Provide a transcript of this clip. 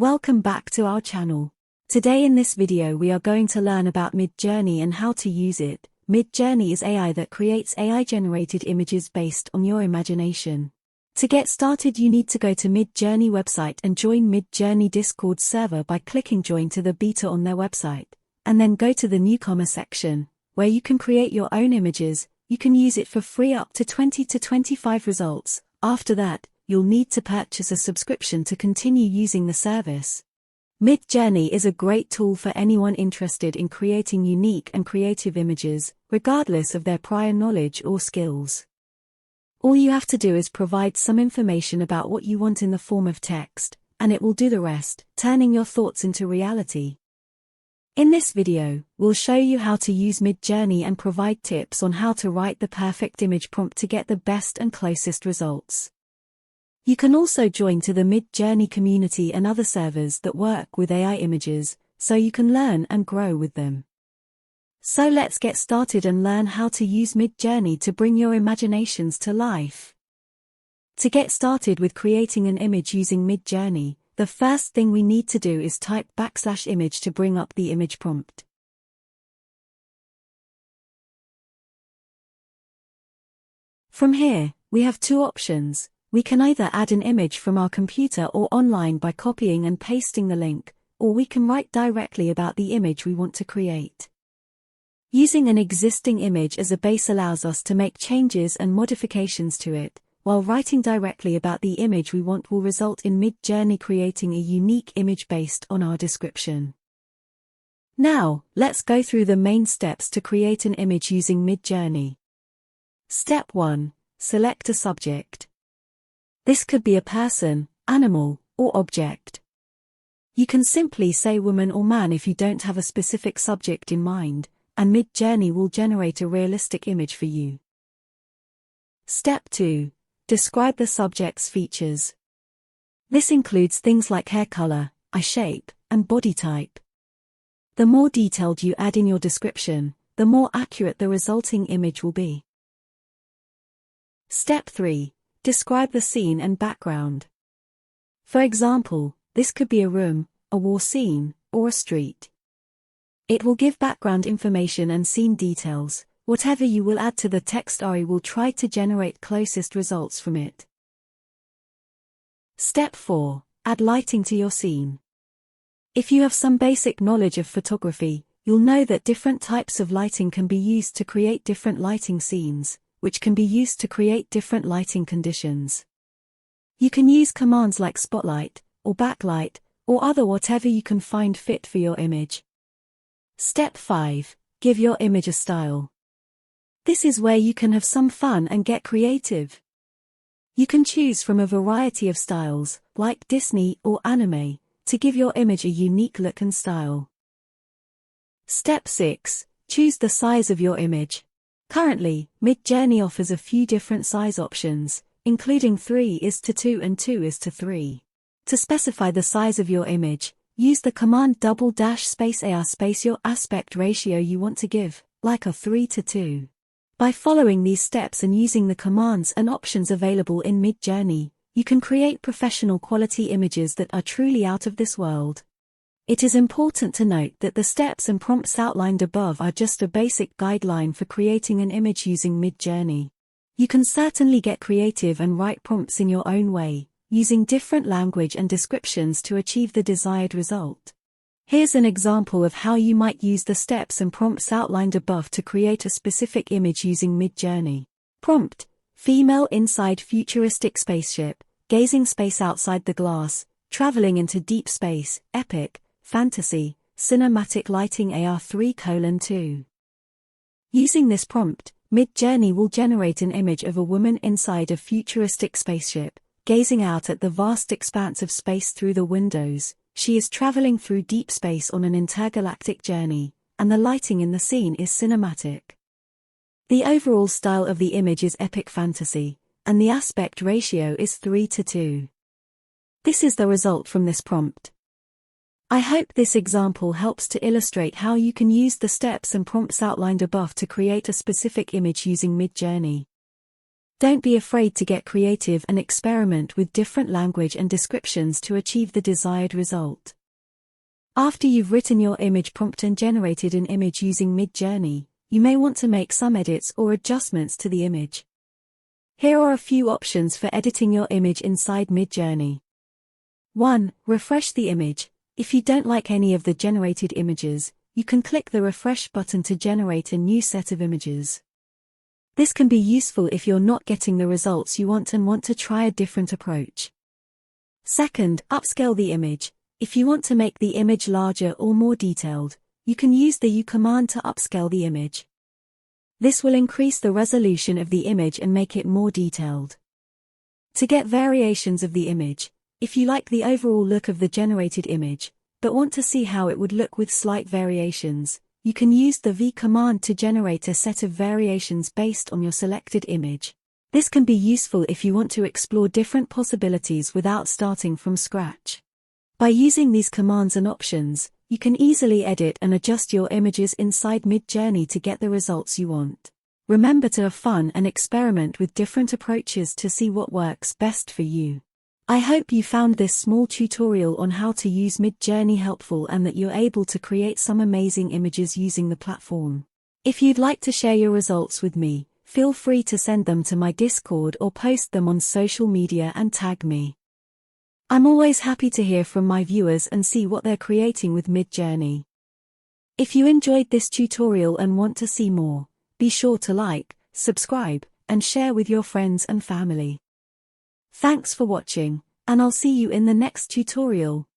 Welcome back to our channel. Today in this video we are going to learn about Midjourney and how to use it. Midjourney is AI that creates AI-generated images based on your imagination. To get started you need to go to Midjourney website and join Midjourney Discord server by clicking join to the beta on their website, and then go to the newcomer section, where you can create your own images. You can use it for free up to 20 to 25 results. After that, you'll need to purchase a subscription to continue using the service. Midjourney is a great tool for anyone interested in creating unique and creative images, regardless of their prior knowledge or skills. All you have to do is provide some information about what you want in the form of text, and it will do the rest, turning your thoughts into reality. In this video, we'll show you how to use Midjourney and provide tips on how to write the perfect image prompt to get the best and closest results. You can also join to the Midjourney community and other servers that work with AI images, so you can learn and grow with them. So let's get started and learn how to use Midjourney to bring your imaginations to life. To get started with creating an image using Midjourney, the first thing we need to do is type \image to bring up the image prompt. From here, we have two options. We can either add an image from our computer or online by copying and pasting the link, or we can write directly about the image we want to create. Using an existing image as a base allows us to make changes and modifications to it, while writing directly about the image we want will result in Midjourney creating a unique image based on our description. Now, let's go through the main steps to create an image using Midjourney. Step 1. Select a subject. This could be a person, animal, or object. You can simply say woman or man if you don't have a specific subject in mind, and Midjourney will generate a realistic image for you. Step 2. Describe the subject's features. This includes things like hair color, eye shape, and body type. The more detailed you add in your description, the more accurate the resulting image will be. Step 3. Describe the scene and background. For example, this could be a room, a war scene, or a street. It will give background information and scene details. Whatever you will add to the text AI will try to generate closest results from it. Step 4. Add lighting to your scene. If you have some basic knowledge of photography, you'll know that different types of lighting can be used to create different lighting scenes, which can be used to create different lighting conditions. You can use commands like spotlight, or backlight, or other whatever you can find fit for your image. Step 5. Give your image a style. This is where you can have some fun and get creative. You can choose from a variety of styles, like Disney or anime, to give your image a unique look and style. Step 6. Choose the size of your image. Currently, Midjourney offers a few different size options, including 3:2 and 2:3. To specify the size of your image, use the command /AR your aspect ratio you want to give, like a 3:2. By following these steps and using the commands and options available in Midjourney, you can create professional quality images that are truly out of this world. It is important to note that the steps and prompts outlined above are just a basic guideline for creating an image using Midjourney. You can certainly get creative and write prompts in your own way, using different language and descriptions to achieve the desired result. Here's an example of how you might use the steps and prompts outlined above to create a specific image using Midjourney. Prompt: female inside futuristic spaceship, gazing space outside the glass, traveling into deep space, epic, fantasy, cinematic lighting AR3:2. Using this prompt, Midjourney will generate an image of a woman inside a futuristic spaceship, gazing out at the vast expanse of space through the windows. She is traveling through deep space on an intergalactic journey, and the lighting in the scene is cinematic. The overall style of the image is epic fantasy, and the aspect ratio is 3:2. This is the result from this prompt. I hope this example helps to illustrate how you can use the steps and prompts outlined above to create a specific image using Midjourney. Don't be afraid to get creative and experiment with different language and descriptions to achieve the desired result. After you've written your image prompt and generated an image using Midjourney, you may want to make some edits or adjustments to the image. Here are a few options for editing your image inside Midjourney. 1. Refresh the image. If you don't like any of the generated images, you can click the refresh button to generate a new set of images. This can be useful if you're not getting the results you want and want to try a different approach. 2. Upscale the image. If you want to make the image larger or more detailed, you can use the U command to upscale the image. This will increase the resolution of the image and make it more detailed. To get variations of the image, if you like the overall look of the generated image, but want to see how it would look with slight variations, you can use the V command to generate a set of variations based on your selected image. This can be useful if you want to explore different possibilities without starting from scratch. By using these commands and options, you can easily edit and adjust your images inside Midjourney to get the results you want. Remember to have fun and experiment with different approaches to see what works best for you. I hope you found this small tutorial on how to use Midjourney helpful and that you're able to create some amazing images using the platform. If you'd like to share your results with me, feel free to send them to my Discord or post them on social media and tag me. I'm always happy to hear from my viewers and see what they're creating with Midjourney. If you enjoyed this tutorial and want to see more, be sure to like, subscribe, and share with your friends and family. Thanks for watching, and I'll see you in the next tutorial.